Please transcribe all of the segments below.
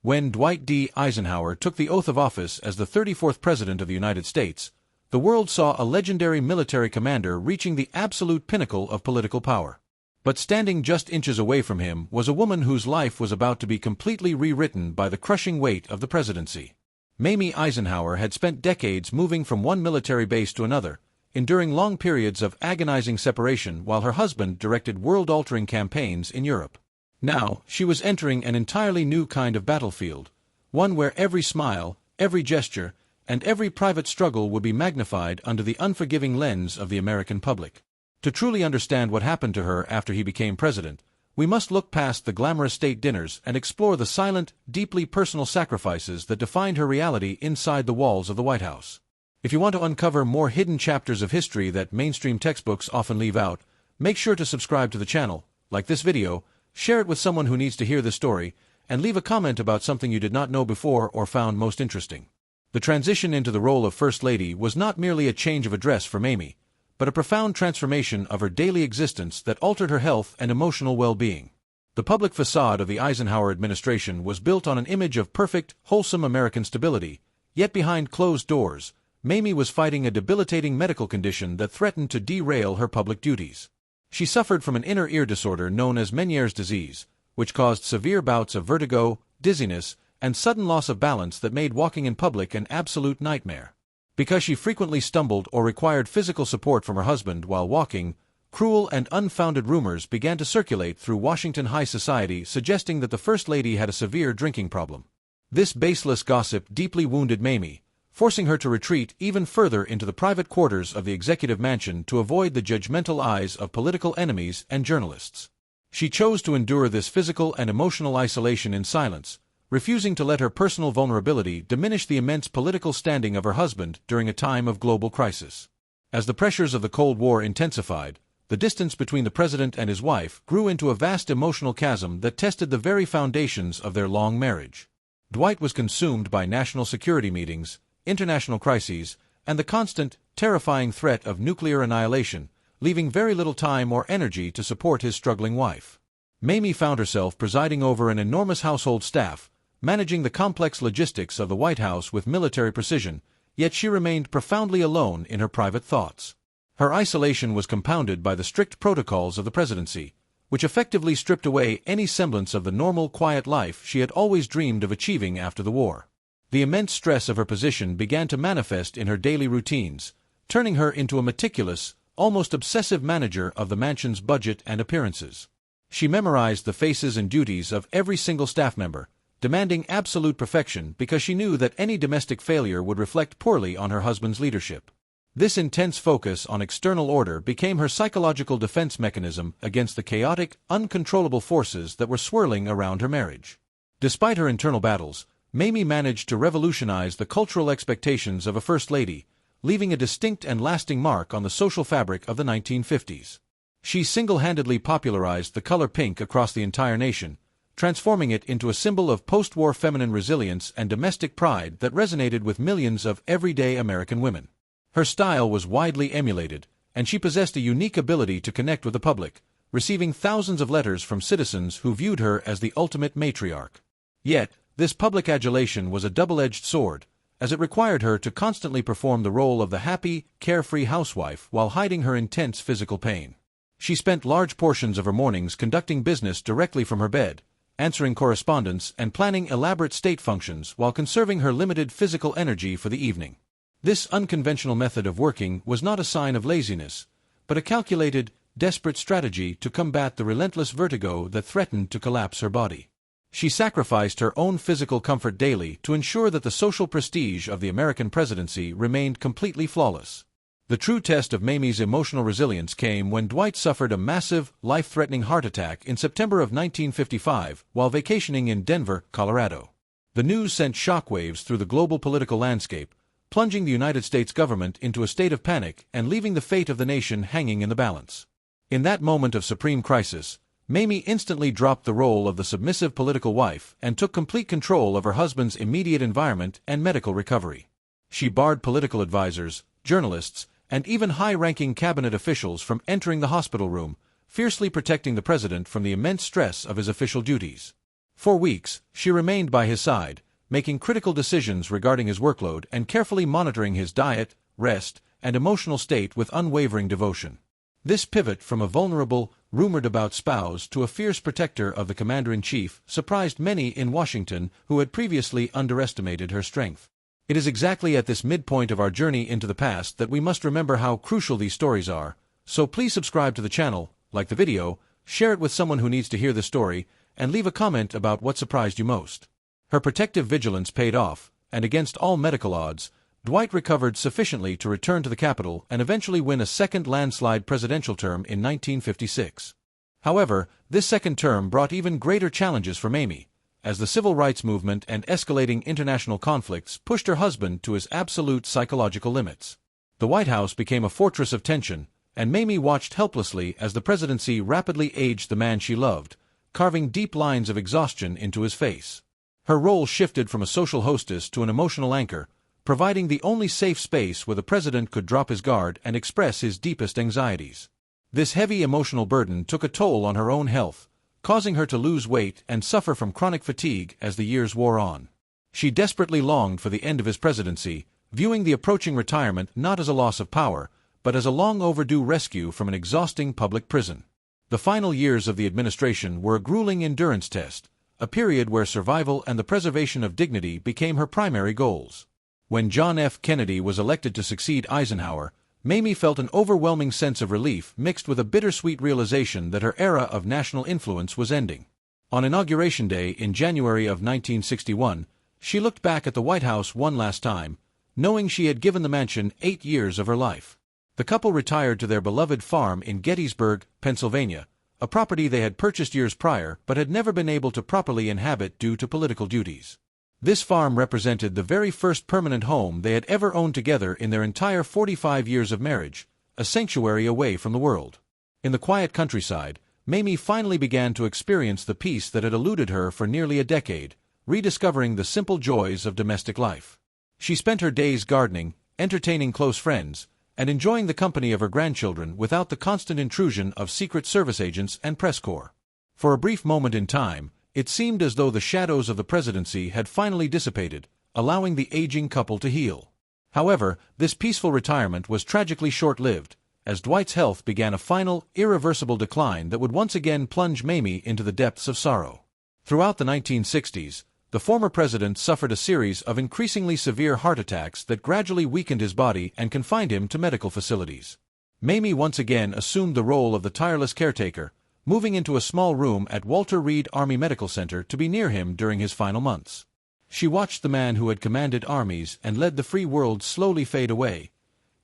When Dwight D. Eisenhower took the oath of office as the 34th President of the United States, the world saw a legendary military commander reaching the absolute pinnacle of political power. But standing just inches away from him was a woman whose life was about to be completely rewritten by the crushing weight of the presidency. Mamie Eisenhower had spent decades moving from one military base to another, enduring long periods of agonizing separation while her husband directed world-altering campaigns in Europe. Now, she was entering an entirely new kind of battlefield, one where every smile, every gesture, and every private struggle would be magnified under the unforgiving lens of the American public. To truly understand what happened to her after he became president, we must look past the glamorous state dinners and explore the silent, deeply personal sacrifices that defined her reality inside the walls of the White House. If you want to uncover more hidden chapters of history that mainstream textbooks often leave out, make sure to subscribe to the channel, like this video, share it with someone who needs to hear this story, and leave a comment about something you did not know before or found most interesting. The transition into the role of First Lady was not merely a change of address for Mamie, but a profound transformation of her daily existence that altered her health and emotional well-being. The public facade of the Eisenhower administration was built on an image of perfect, wholesome American stability, yet behind closed doors, Mamie was fighting a debilitating medical condition that threatened to derail her public duties. She suffered from an inner ear disorder known as Meniere's disease, which caused severe bouts of vertigo, dizziness, and sudden loss of balance that made walking in public an absolute nightmare. Because she frequently stumbled or required physical support from her husband while walking, cruel and unfounded rumors began to circulate through Washington high society suggesting that the First Lady had a severe drinking problem. This baseless gossip deeply wounded Mamie, forcing her to retreat even further into the private quarters of the executive mansion to avoid the judgmental eyes of political enemies and journalists. She chose to endure this physical and emotional isolation in silence, refusing to let her personal vulnerability diminish the immense political standing of her husband during a time of global crisis. As the pressures of the Cold War intensified, the distance between the president and his wife grew into a vast emotional chasm that tested the very foundations of their long marriage. Dwight was consumed by national security meetings, international crises, and the constant, terrifying threat of nuclear annihilation, leaving very little time or energy to support his struggling wife. Mamie found herself presiding over an enormous household staff, managing the complex logistics of the White House with military precision, yet she remained profoundly alone in her private thoughts. Her isolation was compounded by the strict protocols of the presidency, which effectively stripped away any semblance of the normal, quiet life she had always dreamed of achieving after the war. The immense stress of her position began to manifest in her daily routines, turning her into a meticulous, almost obsessive manager of the mansion's budget and appearances. She memorized the faces and duties of every single staff member, demanding absolute perfection because she knew that any domestic failure would reflect poorly on her husband's leadership. This intense focus on external order became her psychological defense mechanism against the chaotic, uncontrollable forces that were swirling around her marriage. Despite her internal battles, Mamie managed to revolutionize the cultural expectations of a First Lady, leaving a distinct and lasting mark on the social fabric of the 1950s. She single-handedly popularized the color pink across the entire nation, transforming it into a symbol of post-war feminine resilience and domestic pride that resonated with millions of everyday American women. Her style was widely emulated, and she possessed a unique ability to connect with the public, receiving thousands of letters from citizens who viewed her as the ultimate matriarch. Yet, this public adulation was a double-edged sword, as it required her to constantly perform the role of the happy, carefree housewife while hiding her intense physical pain. She spent large portions of her mornings conducting business directly from her bed, answering correspondence and planning elaborate state functions while conserving her limited physical energy for the evening. This unconventional method of working was not a sign of laziness, but a calculated, desperate strategy to combat the relentless vertigo that threatened to collapse her body. She sacrificed her own physical comfort daily to ensure that the social prestige of the American presidency remained completely flawless. The true test of Mamie's emotional resilience came when Dwight suffered a massive, life-threatening heart attack in September of 1955 while vacationing in Denver, Colorado. The news sent shockwaves through the global political landscape, plunging the United States government into a state of panic and leaving the fate of the nation hanging in the balance. In that moment of supreme crisis, Mamie instantly dropped the role of the submissive political wife and took complete control of her husband's immediate environment and medical recovery. She barred political advisors, journalists, and even high-ranking cabinet officials from entering the hospital room, fiercely protecting the president from the immense stress of his official duties. For weeks, she remained by his side, making critical decisions regarding his workload and carefully monitoring his diet, rest, and emotional state with unwavering devotion. This pivot from a vulnerable, rumored-about spouse to a fierce protector of the commander-in-chief surprised many in Washington who had previously underestimated her strength. It is exactly at this midpoint of our journey into the past that we must remember how crucial these stories are, so please subscribe to the channel, like the video, share it with someone who needs to hear the story, and leave a comment about what surprised you most. Her protective vigilance paid off, and against all medical odds, Dwight recovered sufficiently to return to the Capitol and eventually win a second landslide presidential term in 1956. However, this second term brought even greater challenges for Mamie, as the civil rights movement and escalating international conflicts pushed her husband to his absolute psychological limits. The White House became a fortress of tension, and Mamie watched helplessly as the presidency rapidly aged the man she loved, carving deep lines of exhaustion into his face. Her role shifted from a social hostess to an emotional anchor, providing the only safe space where the president could drop his guard and express his deepest anxieties. This heavy emotional burden took a toll on her own health, causing her to lose weight and suffer from chronic fatigue as the years wore on. She desperately longed for the end of his presidency, viewing the approaching retirement not as a loss of power, but as a long-overdue rescue from an exhausting public prison. The final years of the administration were a grueling endurance test, a period where survival and the preservation of dignity became her primary goals. When John F. Kennedy was elected to succeed Eisenhower, Mamie felt an overwhelming sense of relief mixed with a bittersweet realization that her era of national influence was ending. On Inauguration Day in January of 1961, she looked back at the White House one last time, knowing she had given the mansion 8 years of her life. The couple retired to their beloved farm in Gettysburg, Pennsylvania, a property they had purchased years prior but had never been able to properly inhabit due to political duties. This farm represented the very first permanent home they had ever owned together in their entire 45 years of marriage, a sanctuary away from the world. In the quiet countryside, Mamie finally began to experience the peace that had eluded her for nearly a decade, rediscovering the simple joys of domestic life. She spent her days gardening, entertaining close friends, and enjoying the company of her grandchildren without the constant intrusion of Secret Service agents and press corps. For a brief moment in time, it seemed as though the shadows of the presidency had finally dissipated, allowing the aging couple to heal. However, this peaceful retirement was tragically short-lived, as Dwight's health began a final, irreversible decline that would once again plunge Mamie into the depths of sorrow. Throughout the 1960s, the former president suffered a series of increasingly severe heart attacks that gradually weakened his body and confined him to medical facilities. Mamie once again assumed the role of the tireless caretaker, moving into a small room at Walter Reed Army Medical Center to be near him during his final months. She watched the man who had commanded armies and led the free world slowly fade away,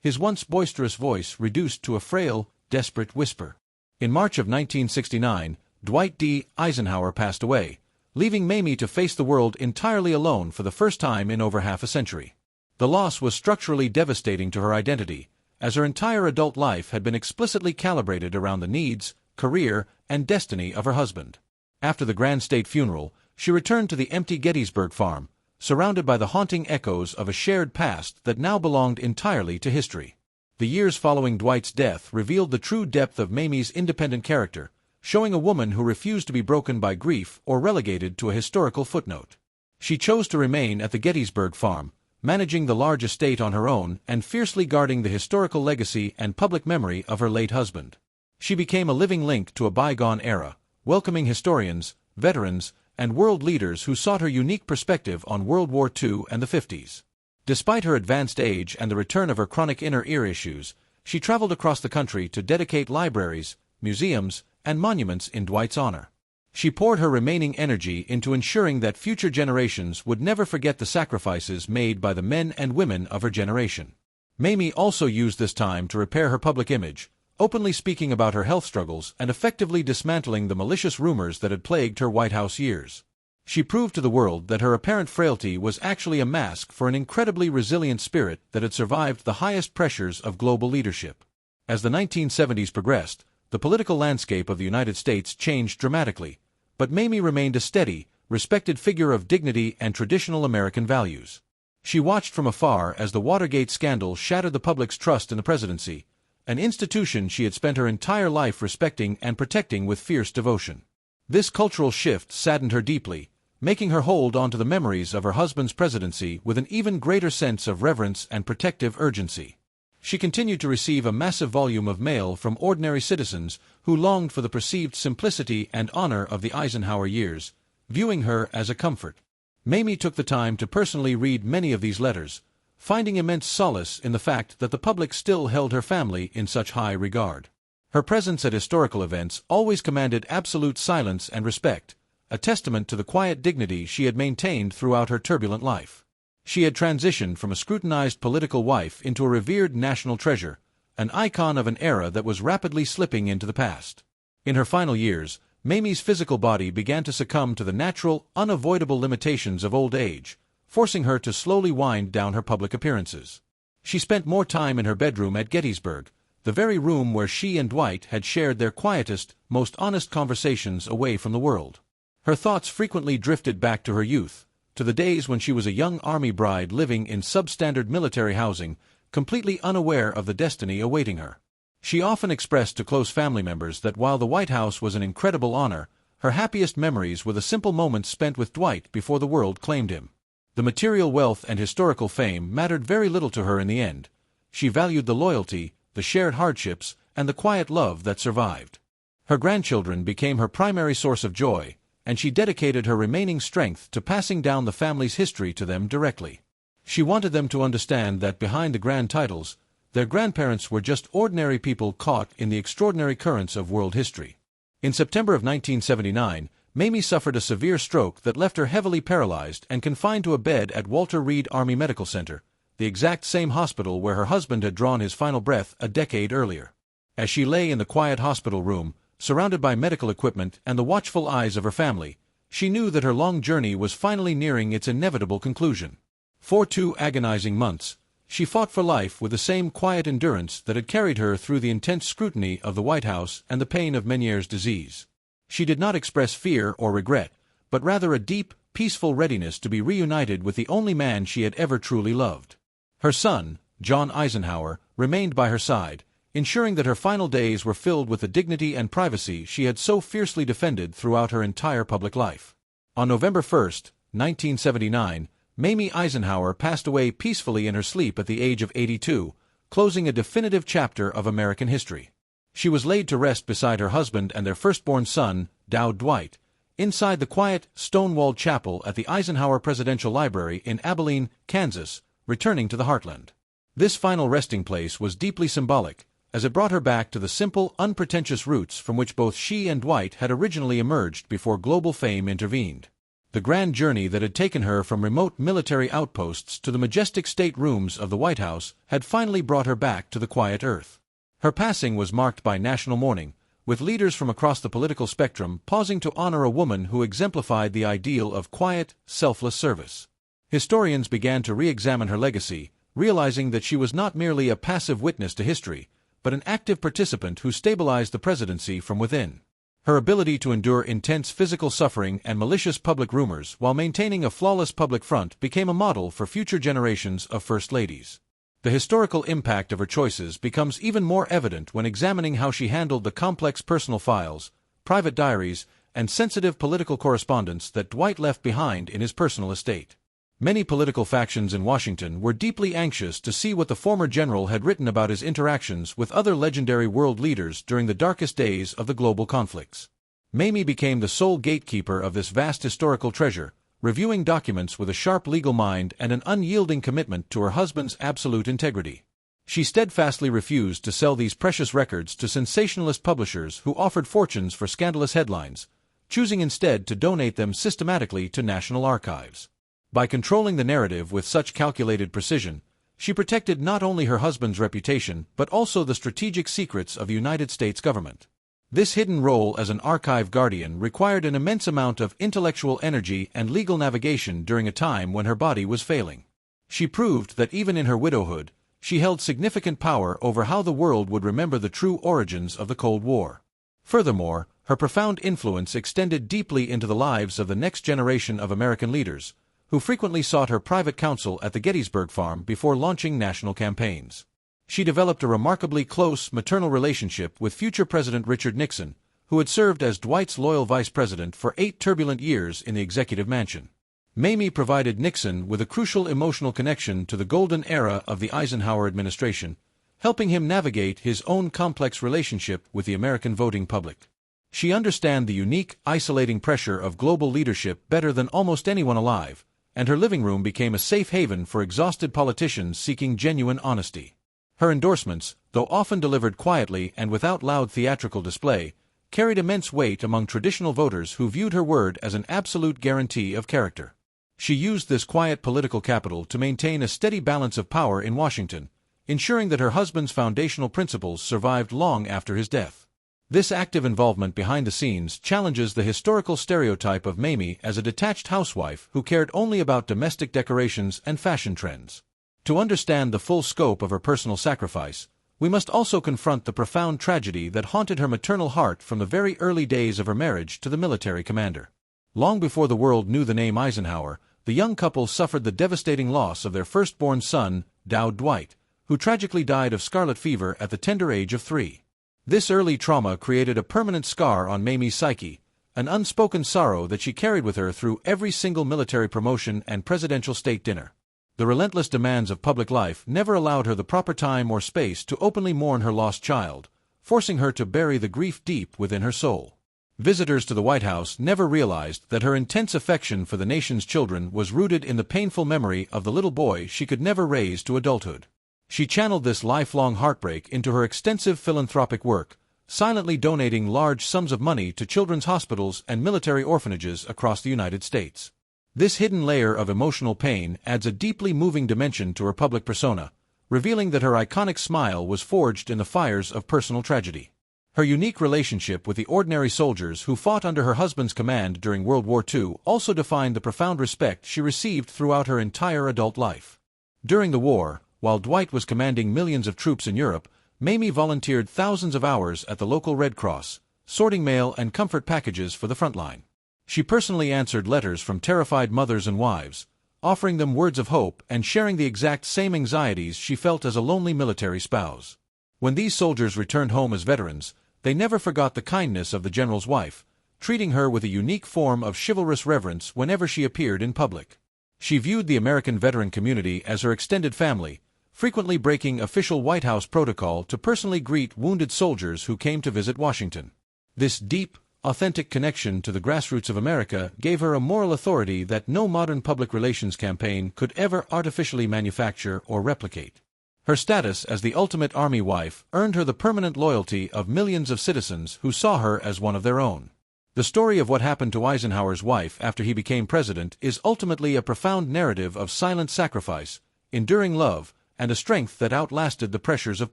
his once boisterous voice reduced to a frail, desperate whisper. In March of 1969, Dwight D. Eisenhower passed away, leaving Mamie to face the world entirely alone for the first time in over half a century. The loss was structurally devastating to her identity, as her entire adult life had been explicitly calibrated around the needs, career, and destiny of her husband. After the grand state funeral, she returned to the empty Gettysburg farm, surrounded by the haunting echoes of a shared past that now belonged entirely to history. The years following Dwight's death revealed the true depth of Mamie's independent character, showing a woman who refused to be broken by grief or relegated to a historical footnote. She chose to remain at the Gettysburg farm, managing the large estate on her own and fiercely guarding the historical legacy and public memory of her late husband. She became a living link to a bygone era, welcoming historians, veterans, and world leaders who sought her unique perspective on World War II and the 50s. Despite her advanced age and the return of her chronic inner ear issues, she traveled across the country to dedicate libraries, museums, and monuments in Dwight's honor. She poured her remaining energy into ensuring that future generations would never forget the sacrifices made by the men and women of her generation. Mamie also used this time to repair her public image, openly speaking about her health struggles and effectively dismantling the malicious rumors that had plagued her White House years. She proved to the world that her apparent frailty was actually a mask for an incredibly resilient spirit that had survived the highest pressures of global leadership. As the 1970s progressed, the political landscape of the United States changed dramatically, but Mamie remained a steady, respected figure of dignity and traditional American values. She watched from afar as the Watergate scandal shattered the public's trust in the presidency, an institution she had spent her entire life respecting and protecting with fierce devotion. This cultural shift saddened her deeply, making her hold on to the memories of her husband's presidency with an even greater sense of reverence and protective urgency. She continued to receive a massive volume of mail from ordinary citizens who longed for the perceived simplicity and honor of the Eisenhower years, viewing her as a comfort. Mamie took the time to personally read many of these letters, finding immense solace in the fact that the public still held her family in such high regard. Her presence at historical events always commanded absolute silence and respect, a testament to the quiet dignity she had maintained throughout her turbulent life. She had transitioned from a scrutinized political wife into a revered national treasure, an icon of an era that was rapidly slipping into the past. In her final years, Mamie's physical body began to succumb to the natural, unavoidable limitations of old age, forcing her to slowly wind down her public appearances. She spent more time in her bedroom at Gettysburg, the very room where she and Dwight had shared their quietest, most honest conversations away from the world. Her thoughts frequently drifted back to her youth, to the days when she was a young army bride living in substandard military housing, completely unaware of the destiny awaiting her. She often expressed to close family members that while the White House was an incredible honor, her happiest memories were the simple moments spent with Dwight before the world claimed him. The material wealth and historical fame mattered very little to her in the end. She valued the loyalty, the shared hardships, and the quiet love that survived. Her grandchildren became her primary source of joy, and she dedicated her remaining strength to passing down the family's history to them directly. She wanted them to understand that behind the grand titles, their grandparents were just ordinary people caught in the extraordinary currents of world history. In September of 1979, Mamie suffered a severe stroke that left her heavily paralyzed and confined to a bed at Walter Reed Army Medical Center, the exact same hospital where her husband had drawn his final breath a decade earlier. As she lay in the quiet hospital room, surrounded by medical equipment and the watchful eyes of her family, she knew that her long journey was finally nearing its inevitable conclusion. For 2 agonizing months, she fought for life with the same quiet endurance that had carried her through the intense scrutiny of the White House and the pain of Meniere's disease. She did not express fear or regret, but rather a deep, peaceful readiness to be reunited with the only man she had ever truly loved. Her son, John Eisenhower, remained by her side, ensuring that her final days were filled with the dignity and privacy she had so fiercely defended throughout her entire public life. On November 1, 1979, Mamie Eisenhower passed away peacefully in her sleep at the age of 82, closing a definitive chapter of American history. She was laid to rest beside her husband and their firstborn son, Dwight, inside the quiet, stone-walled chapel at the Eisenhower Presidential Library in Abilene, Kansas, returning to the heartland. This final resting place was deeply symbolic, as it brought her back to the simple, unpretentious roots from which both she and Dwight had originally emerged before global fame intervened. The grand journey that had taken her from remote military outposts to the majestic state rooms of the White House had finally brought her back to the quiet earth. Her passing was marked by national mourning, with leaders from across the political spectrum pausing to honor a woman who exemplified the ideal of quiet, selfless service. Historians began to re-examine her legacy, realizing that she was not merely a passive witness to history, but an active participant who stabilized the presidency from within. Her ability to endure intense physical suffering and malicious public rumors while maintaining a flawless public front became a model for future generations of First Ladies. The historical impact of her choices becomes even more evident when examining how she handled the complex personal files, private diaries, and sensitive political correspondence that Dwight left behind in his personal estate. Many political factions in Washington were deeply anxious to see what the former general had written about his interactions with other legendary world leaders during the darkest days of the global conflicts. Mamie became the sole gatekeeper of this vast historical treasure, reviewing documents with a sharp legal mind and an unyielding commitment to her husband's absolute integrity. She steadfastly refused to sell these precious records to sensationalist publishers who offered fortunes for scandalous headlines, choosing instead to donate them systematically to national archives. By controlling the narrative with such calculated precision, she protected not only her husband's reputation but also the strategic secrets of the United States government. This hidden role as an archive guardian required an immense amount of intellectual energy and legal navigation during a time when her body was failing. She proved that even in her widowhood, she held significant power over how the world would remember the true origins of the Cold War. Furthermore, her profound influence extended deeply into the lives of the next generation of American leaders, who frequently sought her private counsel at the Gettysburg farm before launching national campaigns. She developed a remarkably close maternal relationship with future President Richard Nixon, who had served as Dwight's loyal vice president for 8 turbulent years in the executive mansion. Mamie provided Nixon with a crucial emotional connection to the golden era of the Eisenhower administration, helping him navigate his own complex relationship with the American voting public. She understood the unique, isolating pressure of global leadership better than almost anyone alive, and her living room became a safe haven for exhausted politicians seeking genuine honesty. Her endorsements, though often delivered quietly and without loud theatrical display, carried immense weight among traditional voters who viewed her word as an absolute guarantee of character. She used this quiet political capital to maintain a steady balance of power in Washington, ensuring that her husband's foundational principles survived long after his death. This active involvement behind the scenes challenges the historical stereotype of Mamie as a detached housewife who cared only about domestic decorations and fashion trends. To understand the full scope of her personal sacrifice, we must also confront the profound tragedy that haunted her maternal heart from the very early days of her marriage to the military commander. Long before the world knew the name Eisenhower, the young couple suffered the devastating loss of their firstborn son, Dwight, who tragically died of scarlet fever at the tender age of 3. This early trauma created a permanent scar on Mamie's psyche, an unspoken sorrow that she carried with her through every single military promotion and presidential state dinner. The relentless demands of public life never allowed her the proper time or space to openly mourn her lost child, forcing her to bury the grief deep within her soul. Visitors to the White House never realized that her intense affection for the nation's children was rooted in the painful memory of the little boy she could never raise to adulthood. She channeled this lifelong heartbreak into her extensive philanthropic work, silently donating large sums of money to children's hospitals and military orphanages across the United States. This hidden layer of emotional pain adds a deeply moving dimension to her public persona, revealing that her iconic smile was forged in the fires of personal tragedy. Her unique relationship with the ordinary soldiers who fought under her husband's command during World War II also defined the profound respect she received throughout her entire adult life. During the war, while Dwight was commanding millions of troops in Europe, Mamie volunteered thousands of hours at the local Red Cross, sorting mail and comfort packages for the front line. She personally answered letters from terrified mothers and wives, offering them words of hope and sharing the exact same anxieties she felt as a lonely military spouse. When these soldiers returned home as veterans, they never forgot the kindness of the general's wife, treating her with a unique form of chivalrous reverence whenever she appeared in public. She viewed the American veteran community as her extended family, frequently breaking official White House protocol to personally greet wounded soldiers who came to visit Washington. This deep, authentic connection to the grassroots of America gave her a moral authority that no modern public relations campaign could ever artificially manufacture or replicate. Her status as the ultimate Army wife earned her the permanent loyalty of millions of citizens who saw her as one of their own. The story of what happened to Eisenhower's wife after he became president is ultimately a profound narrative of silent sacrifice, enduring love, and a strength that outlasted the pressures of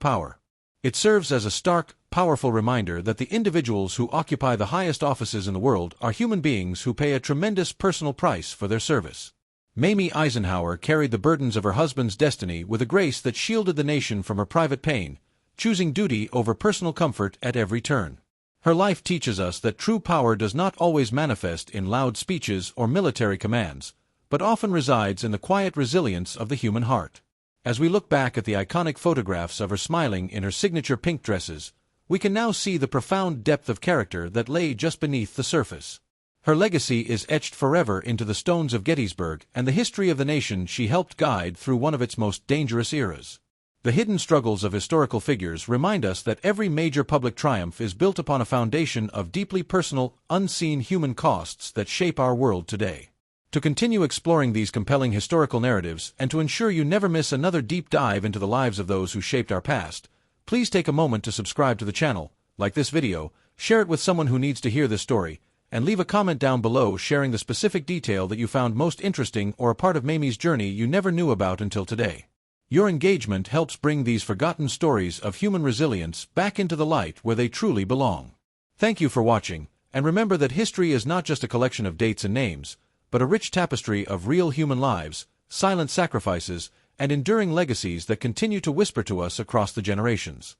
power. It serves as a stark, powerful reminder that the individuals who occupy the highest offices in the world are human beings who pay a tremendous personal price for their service. Mamie Eisenhower carried the burdens of her husband's destiny with a grace that shielded the nation from her private pain, choosing duty over personal comfort at every turn. Her life teaches us that true power does not always manifest in loud speeches or military commands, but often resides in the quiet resilience of the human heart. As we look back at the iconic photographs of her smiling in her signature pink dresses, we can now see the profound depth of character that lay just beneath the surface. Her legacy is etched forever into the stones of Gettysburg and the history of the nation she helped guide through one of its most dangerous eras. The hidden struggles of historical figures remind us that every major public triumph is built upon a foundation of deeply personal, unseen human costs that shape our world today. To continue exploring these compelling historical narratives and to ensure you never miss another deep dive into the lives of those who shaped our past, please take a moment to subscribe to the channel, like this video, share it with someone who needs to hear this story, and leave a comment down below sharing the specific detail that you found most interesting or a part of Mamie's journey you never knew about until today. Your engagement helps bring these forgotten stories of human resilience back into the light where they truly belong. Thank you for watching, and remember that history is not just a collection of dates and names, but a rich tapestry of real human lives, silent sacrifices, and enduring legacies that continue to whisper to us across the generations.